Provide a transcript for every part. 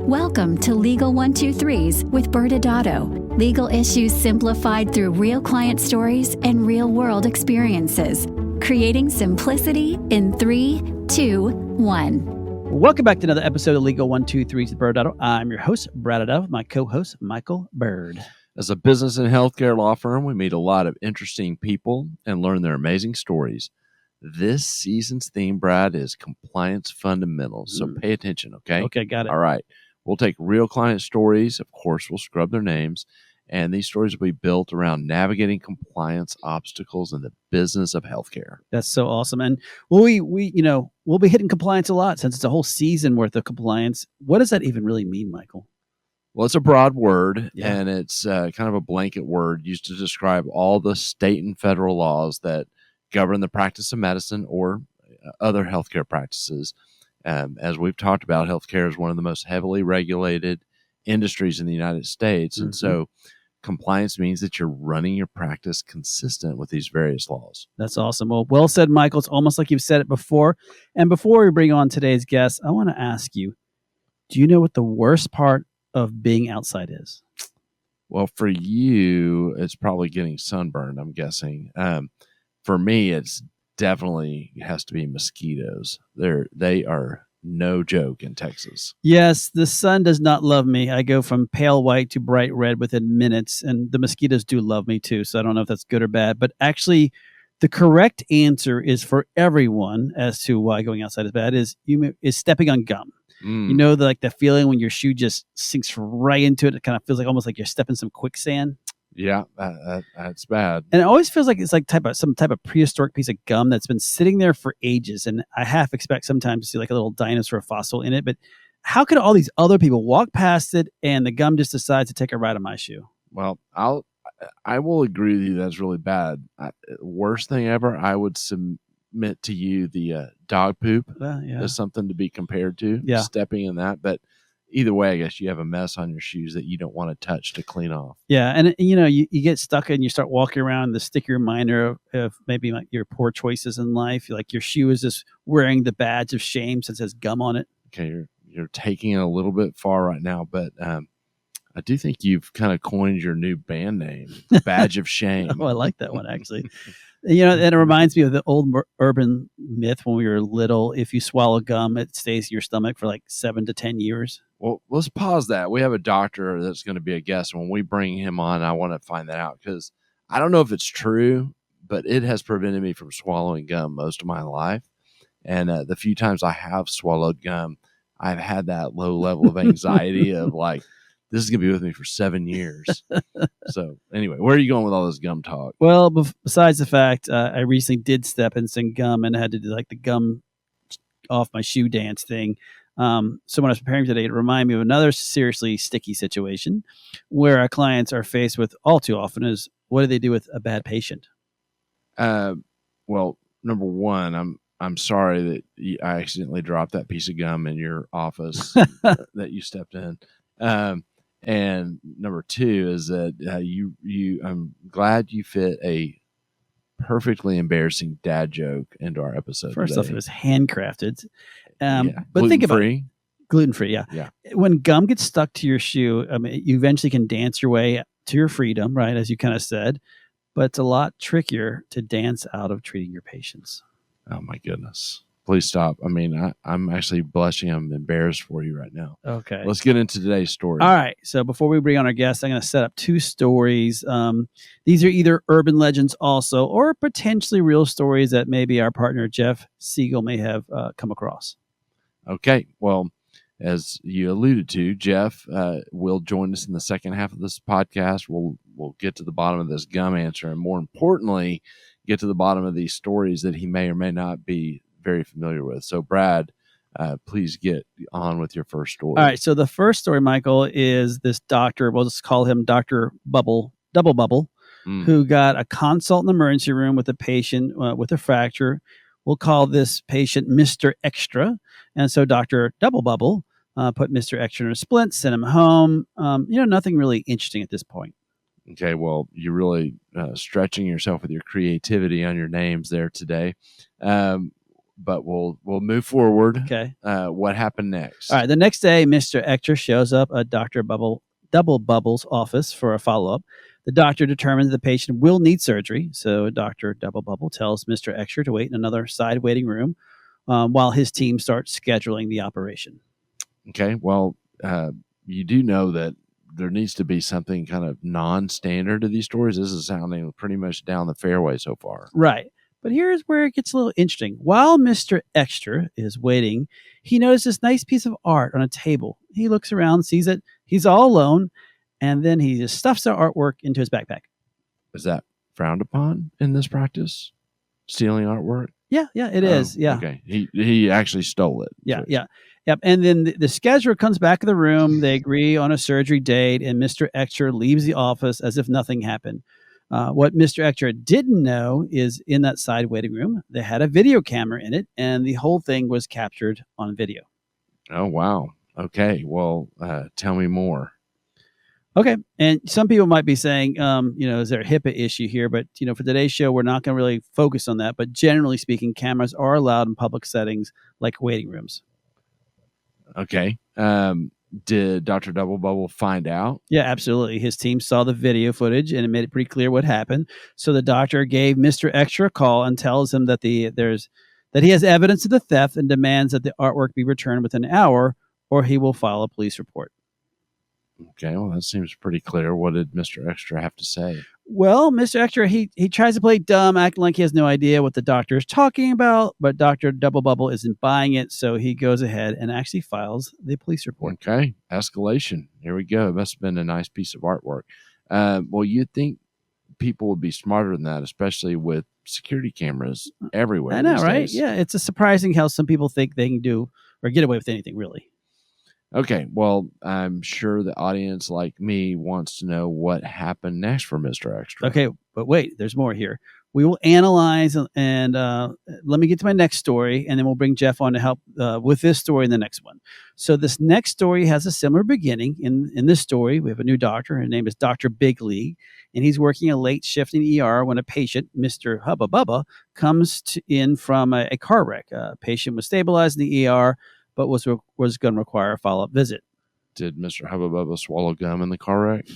Welcome to Legal 123s with ByrdAdatto. Legal issues simplified through real client stories and real-world experiences. Creating simplicity in 3, 2, 1. Welcome back to another episode of Legal 123s with ByrdAdatto. I'm your host, ByrdAdatto, my co-host, Michael Byrd. As a business and healthcare law firm, we meet a lot of interesting people and learn their amazing stories. This season's theme, Brad, is compliance fundamentals. So pay attention, okay? Okay, got it. All right. We'll take real client stories. Of course, we'll scrub their names. And these stories will be built around navigating compliance obstacles in the business of healthcare. That's so awesome. And we'll be hitting compliance a lot since it's a whole season worth of compliance. What does that even really mean, Michael? Well, it's a broad word, and it's kind of a blanket word used to describe all the state and federal laws that govern the practice of medicine or other healthcare practices. As we've talked about, healthcare is one of the most heavily regulated industries in the United States. And so compliance means that you're running your practice consistent with these various laws. That's awesome. Well said, Michael. It's almost like you've said it before. And before we bring on today's guest, I want to ask you, do you know what the worst part of being outside is? Well, for you, it's probably getting sunburned, I'm guessing. For me, it's definitely has to be mosquitoes. They are no joke in Texas. Yes, the sun does not love me. I go from pale white to bright red within minutes, and the mosquitoes do love me too. So I don't know if that's good or bad, but actually the correct answer is for everyone as to why going outside is bad is stepping on gum. You know, the feeling when your shoe just sinks right into it. It kind of feels like almost like you're stepping some quicksand. Yeah, that's bad. And it always feels like it's like some type of prehistoric piece of gum that's been sitting there for ages. And I half expect sometimes to see like a little dinosaur fossil in it. But how could all these other people walk past it and the gum just decides to take a ride on my shoe? Well, I will agree with you. That's really bad. Worst thing ever. I would submit to you the dog poop is something to be compared to. Yeah, stepping in that, but. Either way, I guess you have a mess on your shoes that you don't want to touch to clean off. Yeah, and you get stuck and you start walking around the stick reminder of maybe like your poor choices in life. Like your shoe is just wearing the badge of shame since it says gum on it. Okay, you're taking it a little bit far right now, but I do think you've kind of coined your new band name, Badge of Shame. Oh, I like that one actually. And it reminds me of the old urban myth when we were little. If you swallow gum, it stays in your stomach for like 7 to 10 years. Well, let's pause that. We have a doctor that's going to be a guest. When we bring him on, I want to find that out because I don't know if it's true, but it has prevented me from swallowing gum most of my life. And the few times I have swallowed gum, I've had that low level of anxiety of like, this is going to be with me for 7 years. So anyway, where are you going with all this gum talk? Well, besides the fact I recently did step in some gum and had to do like the gum off my shoe dance thing. So when I was preparing today, it reminded me of another seriously sticky situation where our clients are faced with all too often is what do they do with a bad patient? Well, number one, I'm sorry that I accidentally dropped that piece of gum in your office that you stepped in. And number two is that I'm glad you fit a perfectly embarrassing dad joke into our episode. First today. off, it was handcrafted. But gluten-free. think about it. Gluten-free, yeah. When gum gets stuck to your shoe, I mean, you eventually can dance your way to your freedom, right, as you kind of said. But it's a lot trickier to dance out of treating your patients. Oh, my goodness. Please stop. I mean, I'm actually blushing. I'm embarrassed for you right now. Okay. Let's get into today's story. All right. So before we bring on our guest, I'm going to set up 2 stories. These are either urban legends also or potentially real stories that maybe our partner, Jeff Segal, may have come across. Okay. Well, as you alluded to, Jeff will join us in the second half of this podcast. We'll get to the bottom of this gum answer and more importantly, get to the bottom of these stories that he may or may not be very familiar with. So Brad, please get on with your first story. All right. So the first story, Michael, is this doctor, we'll just call him Dr. Double Bubble, who got a consult in the emergency room with a patient with a fracture. We'll call this patient Mr. Extra. And so Dr. Double Bubble put Mr. Extra in a splint, sent him home. Nothing really interesting at this point. Okay, well, you're really stretching yourself with your creativity on your names there today. but we'll move forward. Okay. What happened next? All right. The next day, Mr. Ector shows up at Dr. Double Bubble's office for a follow-up. The doctor determines the patient will need surgery, so Dr. Double Bubble tells Mr. Ector to wait in another side waiting room while his team starts scheduling the operation. Okay. Well, you do know that there needs to be something kind of non-standard to these stories. This is sounding pretty much down the fairway so far. Right. But here's where it gets a little interesting. While Mr. Extra is waiting, he notices this nice piece of art on a table. He looks around, sees it. He's all alone, and then he just stuffs the artwork into his backpack. Is that frowned upon in this practice? Stealing artwork? Yeah, it is. Yeah. Okay. He actually stole it. Yeah. Yep. And then the scheduler comes back to the room. They agree on a surgery date, and Mr. Extra leaves the office as if nothing happened. What Mr. Extra didn't know is in that side waiting room, they had a video camera in it, and the whole thing was captured on video. Oh, wow. Okay. Well, tell me more. Okay. And some people might be saying, is there a HIPAA issue here? But, for today's show, we're not going to really focus on that. But generally speaking, cameras are allowed in public settings like waiting rooms. Okay. Did Dr. Double Bubble find out? Yeah, absolutely. His team saw the video footage and it made it pretty clear what happened. So the doctor gave Mr. Extra a call and tells him that he has evidence of the theft and demands that the artwork be returned within an hour or he will file a police report. Okay, well, that seems pretty clear. What did Mr. Extra have to say? Well, Mr. Extra, he tries to play dumb, acting like he has no idea what the doctor is talking about, but Dr. Double Bubble isn't buying it, so he goes ahead and actually files the police report. Okay, escalation. Here we go. It must have been a nice piece of artwork. Well, you'd think people would be smarter than that, especially with security cameras everywhere. I know, these right? days. Yeah, it's surprising how some people think they can do or get away with anything, really. Okay, well, I'm sure the audience like me wants to know what happened next for Mr. Extra. Okay, but wait, there's more here. We will analyze and let me get to my next story, and then we'll bring Jeff on to help with this story in the next one. So this next story has a similar beginning. In this story, we have a new doctor. His name is Dr. Big League, and he's working a late shift in ER when a patient, Mr. Hubba Bubba, comes in from a car wreck. A patient was stabilized in the ER, but was going to require a follow-up visit. Did Mr. Hubba Bubba swallow gum in the car wreck?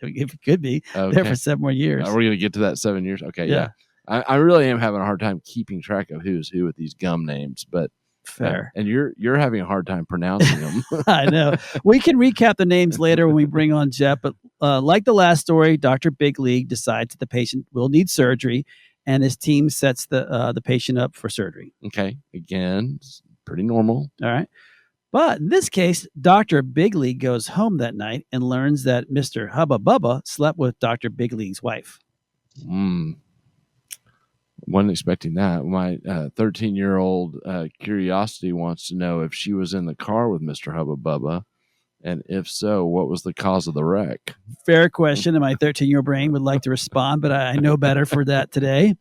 It could be Okay. there for 7 more years. Are we going to get to that 7 years? Okay, Yeah. I really am having a hard time keeping track of who's who with these gum names, but Fair. and you're having a hard time pronouncing them. I know. We can recap the names later when we bring on Jeff, but like the last story, Dr. Big League decides that the patient will need surgery, and his team sets the patient up for surgery. Okay, again, it's pretty normal. All right. But in this case, Dr. Big League goes home that night and learns that Mr. Hubba Bubba slept with Dr. Big League's wife. Wasn't expecting that. My 13-year-old curiosity wants to know if she was in the car with Mr. Hubba Bubba, and if so, what was the cause of the wreck? Fair question, and my 13-year-old brain would like to respond, but I know better for that today.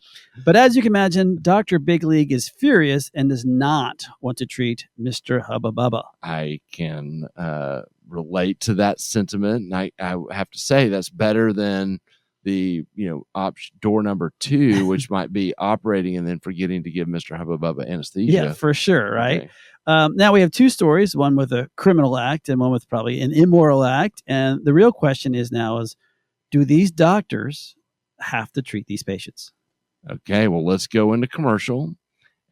But as you can imagine, Dr. Big League is furious and does not want to treat Mr. Hubba Bubba. I can relate to that sentiment, and I have to say that's better than the door number 2, which might be operating and then forgetting to give Mr. Hubba Bubba anesthesia. Yeah, for sure, right? Okay. Now we have 2 stories, one with a criminal act and one with probably an immoral act. And the real question is do these doctors have to treat these patients? Okay, well, let's go into commercial.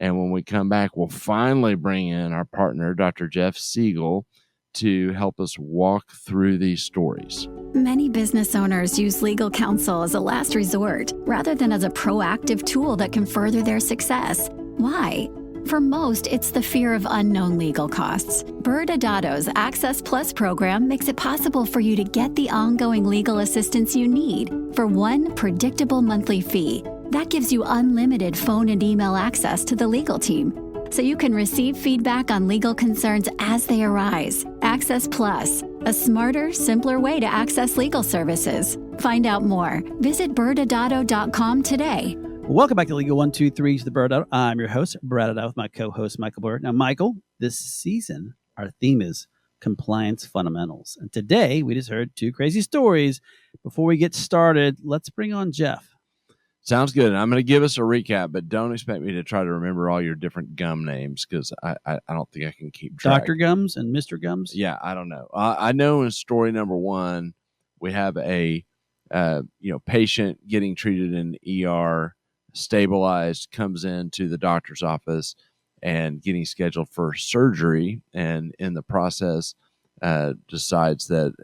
And when we come back, we'll finally bring in our partner, Dr. Jeff Segal, to help us walk through these stories. Many business owners use legal counsel as a last resort rather than as a proactive tool that can further their success. Why? For most, it's the fear of unknown legal costs. ByrdAdatto's Access Plus program makes it possible for you to get the ongoing legal assistance you need for one predictable monthly fee. That gives you unlimited phone and email access to the legal team, so you can receive feedback on legal concerns as they arise. Access Plus, a smarter, simpler way to access legal services. Find out more. Visit ByrdAdatto.com today. Welcome back to Legal 123 to the ByrdAdatto. I'm your host, ByrdAdatto, with my co-host, Michael Byrd. Now, Michael, this season, our theme is compliance fundamentals. And today, we just heard 2 crazy stories. Before we get started, let's bring on Jeff. Sounds good. I'm going to give us a recap, but don't expect me to try to remember all your different gum names because I don't think I can keep track. Dr. Gums and Mr. Gums? Yeah, I don't know. I know in story number 1, we have a patient getting treated in ER, stabilized, comes into the doctor's office and getting scheduled for surgery, and in the process decides that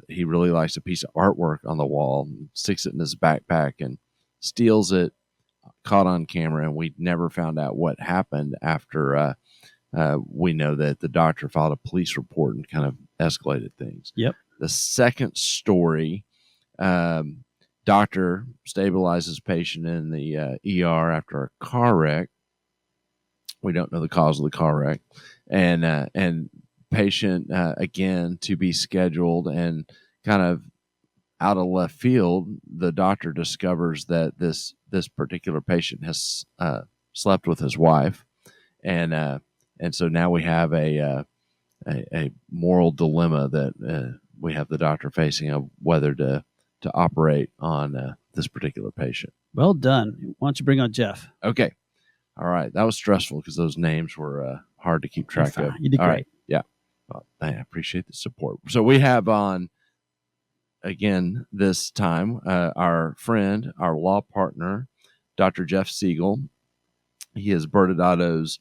he really likes a piece of artwork on the wall, sticks it in his backpack and steals it, caught on camera, and we never found out what happened after we know that the doctor filed a police report and kind of escalated things. Yep. The second story, doctor stabilizes patient in the ER after a car wreck. We don't know the cause of the car wreck, and patient again to be scheduled, and kind of out of left field, the doctor discovers that this particular patient has slept with his wife, and so now we have a moral dilemma that we have the doctor facing of whether to operate on this particular patient. Well done. Why don't you bring on Jeff? Okay. All right. That was stressful because those names were hard to keep track of. You did All great. Right. Yeah. Well, I appreciate the support. So we have on, again, this time, our friend, our law partner, Dr. Jeff Segal. He is ByrdAdatto's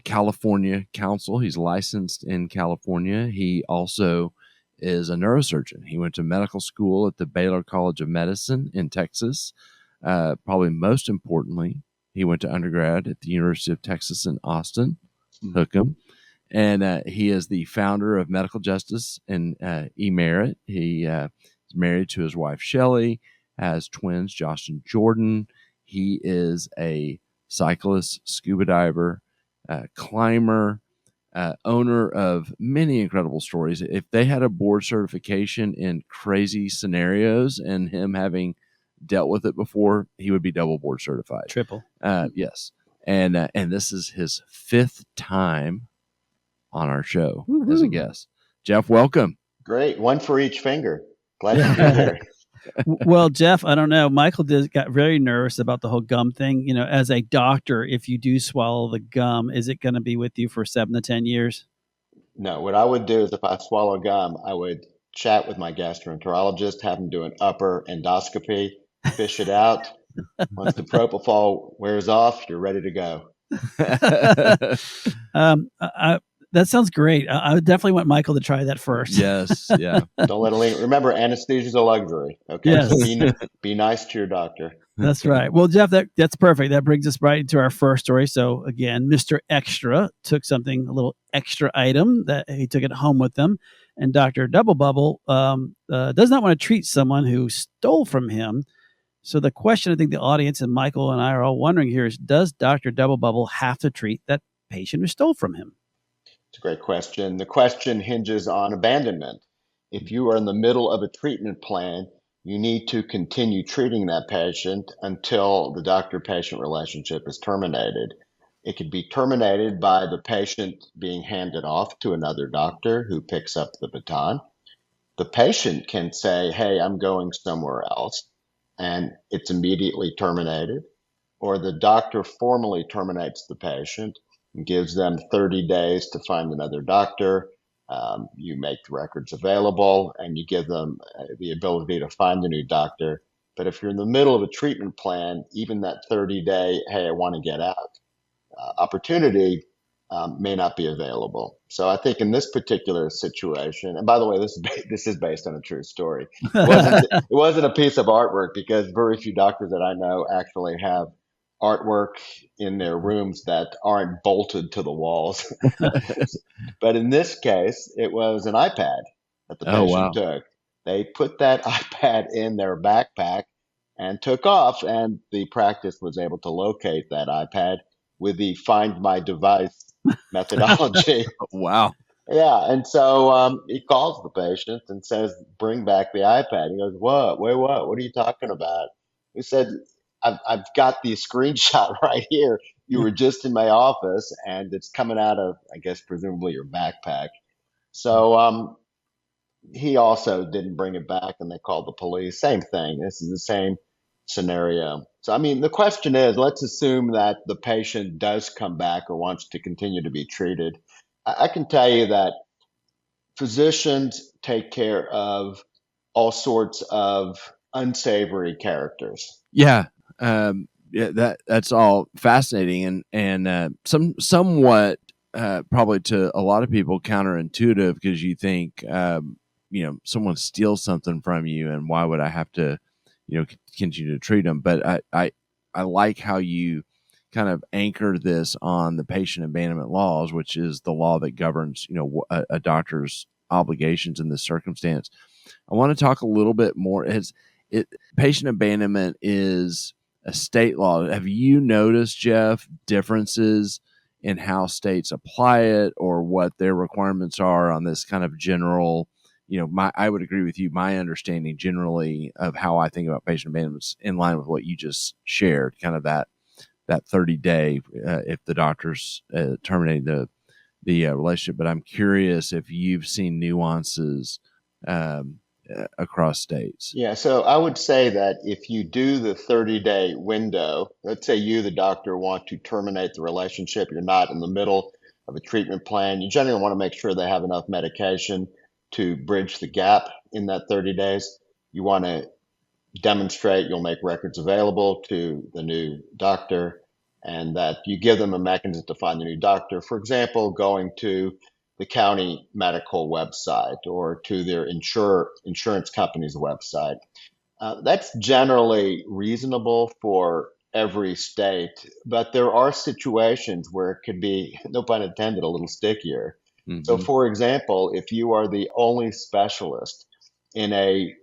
California counsel. He's licensed in California. He also is a neurosurgeon. He went to medical school at the Baylor College of Medicine in Texas. Probably most importantly, he went to undergrad at the University of Texas in Austin, Hook 'em. And he is the founder of Medical Justice and eMerit. He is married to his wife, Shelley, has twins, Josh and Jordan. He is a cyclist, scuba diver, climber, owner of many incredible stories. If they had a board certification in crazy scenarios and him having dealt with it before, he would be double board certified. Triple. Yes. And this is his 5th time on our show Woo-hoo. As a guest. Jeff, welcome. Great. One for each finger. Glad to be here. Well, Jeff, I don't know. Michael got very nervous about the whole gum thing. You know, as a doctor, if you do swallow the gum, is it going to be with you for 7 to 10 years? No, what I would do is if I swallow gum, I would chat with my gastroenterologist, have him do an upper endoscopy, fish it out. Once the propofol wears off, you're ready to go. That sounds great. I would definitely want Michael to try that first. Yes. Yeah. Don't let it linger. Remember, anesthesia is a luxury. Okay. Yes. So be nice to your doctor. That's right. Well, Jeff, that's perfect. That brings us right into our first story. So again, Mr. Extra took something, a little extra item that he took it home with him. And Dr. Double Bubble does not want to treat someone who stole from him. So the question I think the audience and Michael and I are all wondering here is, does Dr. Double Bubble have to treat that patient who stole from him? It's a great question. The question hinges on abandonment. If you are in the middle of a treatment plan, you need to continue treating that patient until the doctor-patient relationship is terminated. It could be terminated by the patient being handed off to another doctor who picks up the baton. The patient can say, hey, I'm going somewhere else, and it's immediately terminated. Or the doctor formally terminates the patient and gives them 30 days to find another doctor. You make the records available and you give them the ability to find a new doctor. But if you're in the middle of a treatment plan, even that 30-day, hey, I want to get out opportunity may not be available. So I think in this particular situation, and by the way, this is based on a true story. It wasn't a piece of artwork because very few doctors that I know actually have artwork in their rooms that aren't bolted to the walls. But in this case, it was an iPad that the patient took. They put that iPad in their backpack and took off, and the practice was able to locate that iPad with the Find My Device methodology. Wow. Yeah, and so he calls the patient and says, bring back the iPad. He goes, what? Wait, what? What are you talking about? He said, I've got the screenshot right here. You were just in my office, and it's coming out of, I guess, presumably your backpack. So he also didn't bring it back, and they called the police. Same thing. This is the same scenario. So, I mean, the question is, let's assume that the patient does come back or wants to continue to be treated. I can tell you that physicians take care of all sorts of unsavory characters. Yeah. That's all fascinating and somewhat probably to a lot of people counterintuitive, because you think someone steals something from you and why would I have to continue to treat them. But I like how you kind of anchor this on the patient abandonment laws, which is the law that governs a doctor's obligations in this circumstance. I want to talk a little bit more. Patient abandonment is a state law. Have you noticed, Jeff, differences in how states apply it or what their requirements are on this kind of general, I would agree with you. My understanding generally of how I think about patient abandonment is in line with what you just shared, kind of that 30-day, if the doctor's terminating the relationship. But I'm curious if you've seen nuances across states. Yeah, so I would say that if you do the 30-day window, let's say you, the doctor, want to terminate the relationship, you're not in the middle of a treatment plan, you generally want to make sure they have enough medication to bridge the gap in that 30 days. You want to demonstrate you'll make records available to the new doctor and that you give them a mechanism to find the new doctor. For example, going to the county medical website or to their insurance company's website. That's generally reasonable for every state, but there are situations where it could be, no pun intended, a little stickier. Mm-hmm. So, for example, if you are the only specialist in a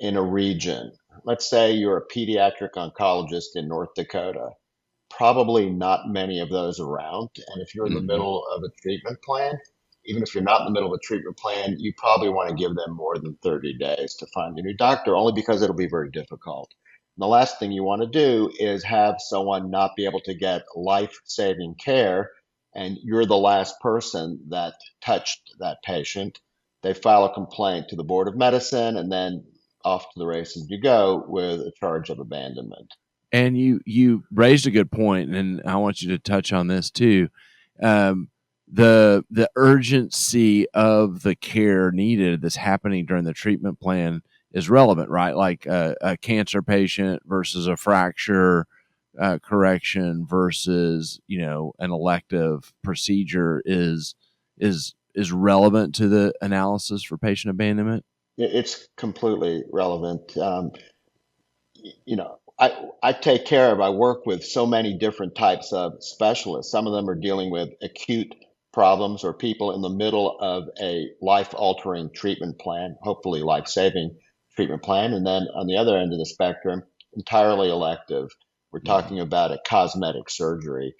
region, let's say you're a pediatric oncologist in North Dakota, probably not many of those around. And if you're in the middle of a treatment plan, even if you're not in the middle of a treatment plan, you probably want to give them more than 30 days to find a new doctor, only because it'll be very difficult. And the last thing you want to do is have someone not be able to get life-saving care, and you're the last person that touched that patient. They file a complaint to the Board of Medicine, and then off to the races you go with a charge of abandonment. And you raised a good point, and I want you to touch on this too. The urgency of the care needed that's happening during the treatment plan is relevant, right? Like a cancer patient versus a fracture correction versus an elective procedure is relevant to the analysis for patient abandonment. It's completely relevant. I work with so many different types of specialists. Some of them are dealing with acute problems or people in the middle of a life-altering treatment plan, hopefully life-saving treatment plan. And then on the other end of the spectrum, entirely elective. We're talking about a cosmetic surgery.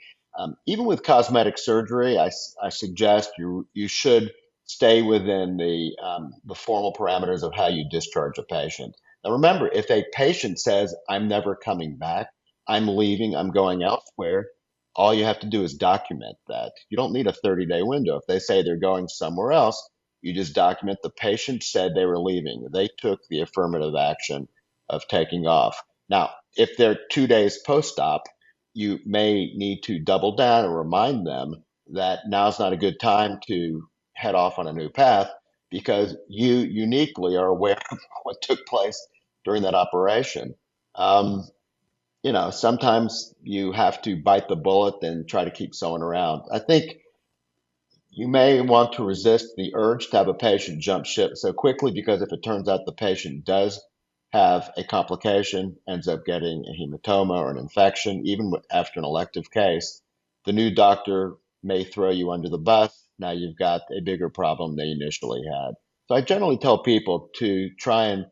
Even with cosmetic surgery, I suggest you should stay within the formal parameters of how you discharge a patient. Now, remember, if a patient says, I'm never coming back, I'm leaving, I'm going elsewhere, all you have to do is document that. You don't need a 30-day window. If they say they're going somewhere else, you just document the patient said they were leaving. They took the affirmative action of taking off. Now, if they're 2 days post-op, you may need to double down and remind them that now's not a good time to head off on a new path, because you uniquely are aware of what took place during that operation. Sometimes you have to bite the bullet and try to keep someone around. I think you may want to resist the urge to have a patient jump ship so quickly, because if it turns out the patient does have a complication, ends up getting a hematoma or an infection, even after an elective case, the new doctor may throw you under the bus. Now you've got a bigger problem than you initially had. So I generally tell people to try and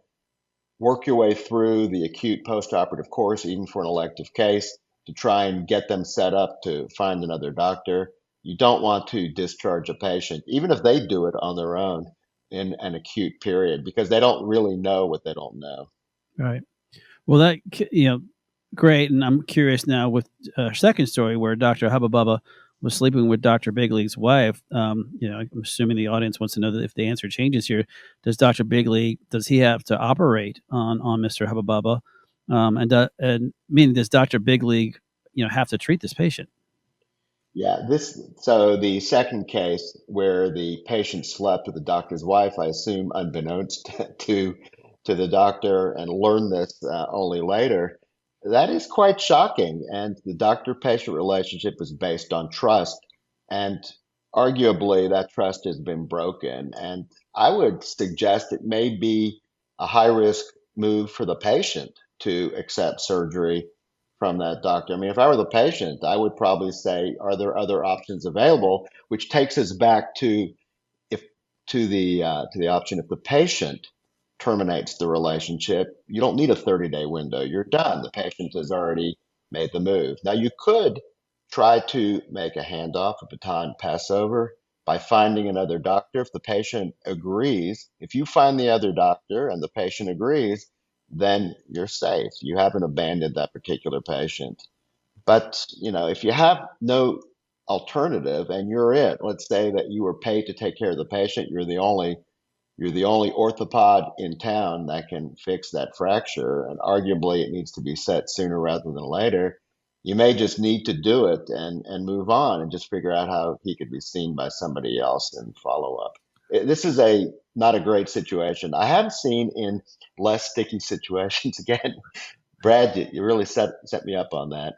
work your way through the acute postoperative course, even for an elective case, to try and get them set up to find another doctor. You don't want to discharge a patient, even if they do it on their own in an acute period, because they don't really know what they don't know. Right. Well, that, great. And I'm curious now with a second story where Dr. Hubba Bubba was sleeping with Dr. Bigley's wife. I'm assuming the audience wants to know that if the answer changes here, does Dr. Bigley, does he have to operate on Mr. Hubba Bubba? and meaning does Dr. Big League, have to treat this patient? Yeah, so the second case where the patient slept with the doctor's wife, I assume unbeknownst to the doctor, and learned this only later. That is quite shocking. And the doctor-patient relationship was based on trust, and arguably that trust has been broken. And I would suggest it may be a high-risk move for the patient to accept surgery from that doctor. I mean, if I were the patient, I would probably say, are there other options available? Which takes us back to if to the option if the patient terminates the relationship, you don't need a 30-day window. You're done. The patient has already made the move. Now you could try to make a handoff, a baton pass over by finding another doctor. If the patient agrees, if you find the other doctor and the patient agrees, then you're safe. You haven't abandoned that particular patient. But, if you have no alternative and you're it, let's say that you were paid to take care of the patient, you're the only orthopod in town that can fix that fracture, and arguably it needs to be set sooner rather than later. You may just need to do it and move on and just figure out how he could be seen by somebody else and follow up. This is not a great situation. I have seen in less sticky situations. Again, Brad, you really set me up on that.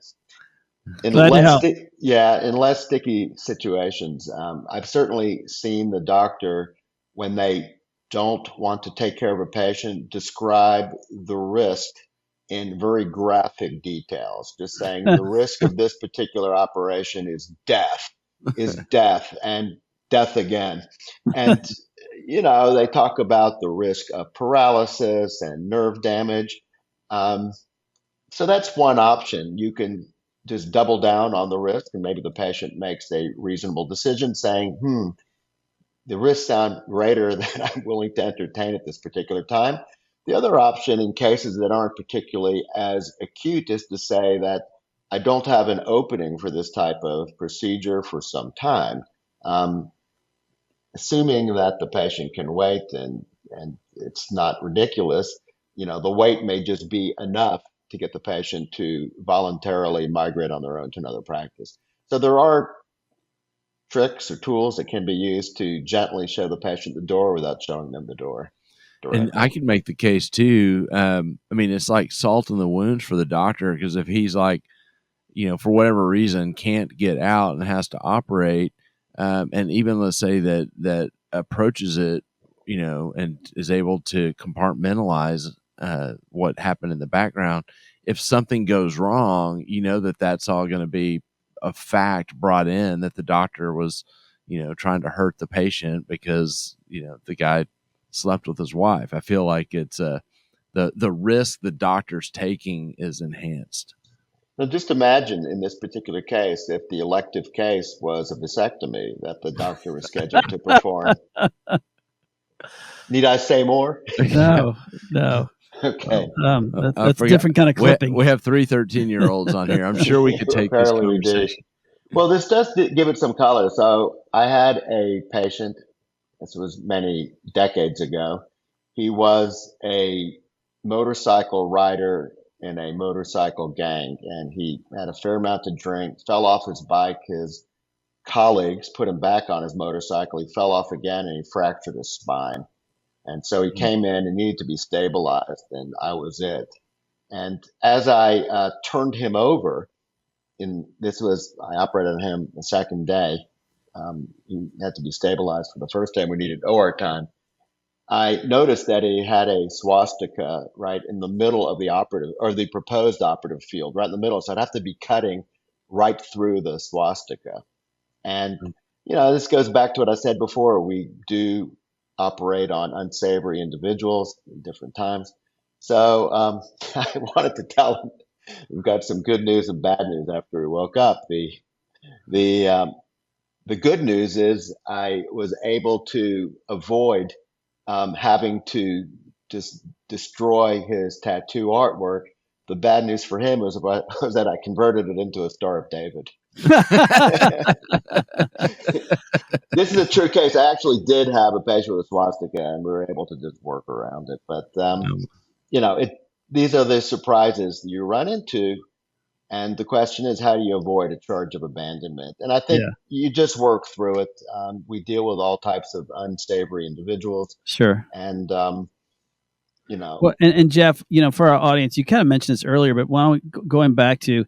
In Glad to help. in less sticky situations, I've certainly seen the doctor, when they don't want to take care of a patient, describe the risk in very graphic details, just saying the risk of this particular operation is death, and death again. And, they talk about the risk of paralysis and nerve damage. So that's one option. You can just double down on the risk, and maybe the patient makes a reasonable decision saying, the risks sound greater than I'm willing to entertain at this particular time. The other option, in cases that aren't particularly as acute, is to say that I don't have an opening for this type of procedure for some time. Assuming that the patient can wait and it's not ridiculous, the wait may just be enough to get the patient to voluntarily migrate on their own to another practice. So there are tricks or tools that can be used to gently show the patient the door without showing them the door directly. And I can make the case too. It's like salt in the wounds for the doctor, because if he's like, for whatever reason can't get out and has to operate, and even let's say that approaches it, and is able to compartmentalize what happened in the background. If something goes wrong, that's all going to be a fact brought in that the doctor was, trying to hurt the patient because, the guy slept with his wife. I feel like it's the risk the doctor's taking is enhanced. Now, just imagine in this particular case, if the elective case was a vasectomy that the doctor was scheduled to perform. Need I say more? No. Okay. That's a different kind of clipping. We have 3 13-year-olds on here. I'm sure we could take this conversation. Well, this does give it some color. So I had a patient, this was many decades ago. He was a motorcycle rider in a motorcycle gang, and he had a fair amount to drink, fell off his bike. His colleagues put him back on his motorcycle. He fell off again, and he fractured his spine. And so he came in and needed to be stabilized, and I was it. And as I turned him over, I operated on him the second day. He had to be stabilized for the first time. We needed OR time. I noticed that he had a swastika right in the middle of the operative, or the proposed operative field, right in the middle. So I'd have to be cutting right through the swastika. And, this goes back to what I said before. We do operate on unsavory individuals at different times. So I wanted to tell him we've got some good news and bad news after he woke up. The good news is I was able to avoid having to just destroy his tattoo artwork. The bad news for him was that I converted it into a Star of David. This is a true case. I actually did have a patient with a swastika, and we were able to just work around it. But these are the surprises you run into. And the question is, how do you avoid a charge of abandonment? And I think Yeah, you just work through it. We deal with all types of unsavory individuals. sure. And, you know, Well, and Jeff, for our audience, you kind of mentioned this earlier, but why don't we going back to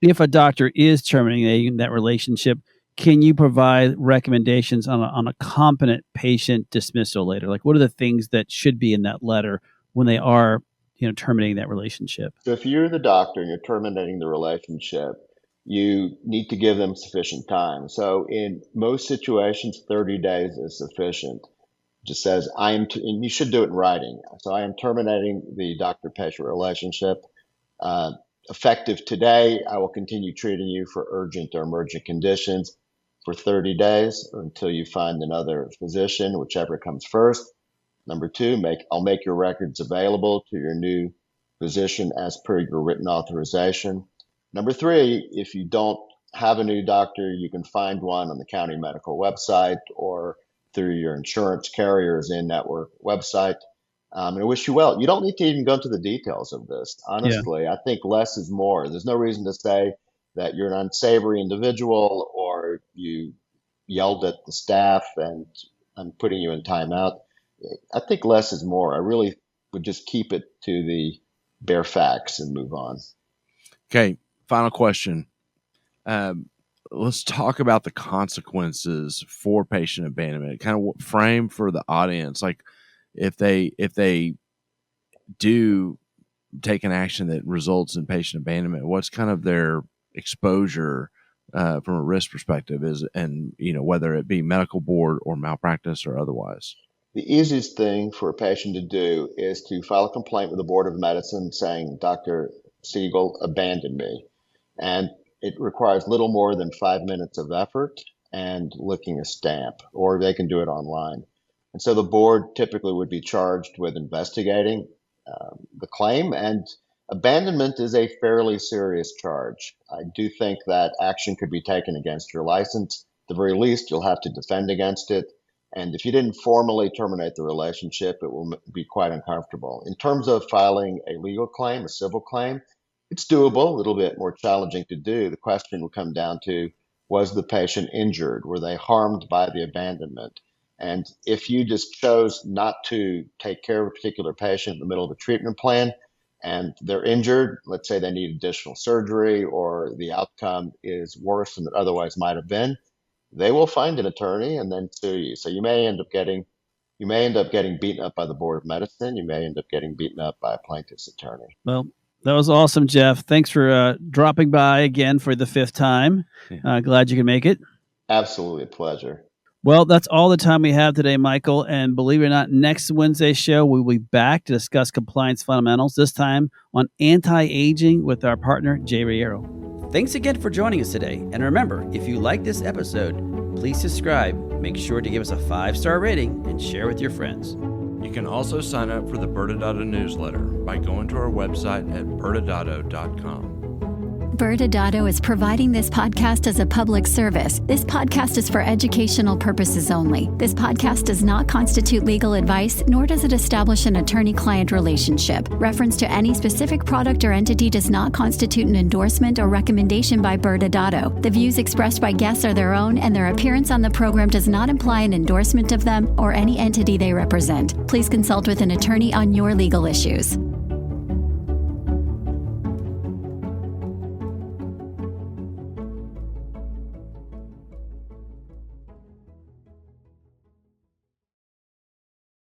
if a doctor is terminating that relationship, can you provide recommendations on a competent patient dismissal letter? Like, what are the things that should be in that letter when they are, terminating that relationship? so if you're the doctor and you're terminating the relationship, you need to give them sufficient time. So in most situations, 30 days is sufficient. Just says, and you should do it in writing. So I am terminating the doctor-patient relationship. Effective today, I will continue treating you for urgent or emergent conditions for 30 days until you find another physician, whichever comes first. Number two, I'll make your records available to your new physician as per your written authorization. Number three, if you don't have a new doctor, you can find one on the county medical website or through your insurance carrier's in-network website. And I wish you well. You don't need to even go into the details of this. Honestly, I think less is more. There's no reason to say that you're an unsavory individual or you yelled at the staff and I'm putting you in timeout. I think less is more. I really would just keep it to the bare facts and move on. Okay, final question. Let's talk about the consequences for patient abandonment. Kind of frame for the audience, like if they do take an action that results in patient abandonment, what's kind of their exposure from a risk perspective is, and whether it be medical board or malpractice or otherwise. The easiest thing for a patient to do is to file a complaint with the Board of Medicine saying, Dr. Segal abandoned me. And it requires little more than 5 minutes of effort and licking a stamp, or they can do it online. And so the board typically would be charged with investigating the claim, and abandonment is a fairly serious charge. I do think that action could be taken against your license. At the very least, you'll have to defend against it. And if you didn't formally terminate the relationship, it will be quite uncomfortable. In terms of filing a legal claim, a civil claim, it's doable, a little bit more challenging to do. The question will come down to, was the patient injured? Were they harmed by the abandonment? And if you just chose not to take care of a particular patient in the middle of a treatment plan and they're injured, let's say they need additional surgery or the outcome is worse than it otherwise might have been, they will find an attorney and then sue you. So you may end up getting beaten up by the Board of Medicine. You may end up getting beaten up by a plaintiff's attorney. Well, that was awesome, Jeff. Thanks for dropping by again for the 5th time. Glad you could make it. Absolutely a pleasure. Well, that's all the time we have today, Michael. And believe it or not, next Wednesday's show, we'll be back to discuss compliance fundamentals, this time on anti-aging with our partner, Jay Riero. Thanks again for joining us today. And remember, if you like this episode, please subscribe, make sure to give us a 5-star rating, and share with your friends. You can also sign up for the ByrdAdatto newsletter by going to our website at ByrdAdatto.com. ByrdAdatto is providing this podcast as a public service. This podcast is for educational purposes only. This podcast does not constitute legal advice, nor does it establish an attorney-client relationship. Reference to any specific product or entity does not constitute an endorsement or recommendation by ByrdAdatto. The views expressed by guests are their own, and their appearance on the program does not imply an endorsement of them or any entity they represent. Please consult with an attorney on your legal issues.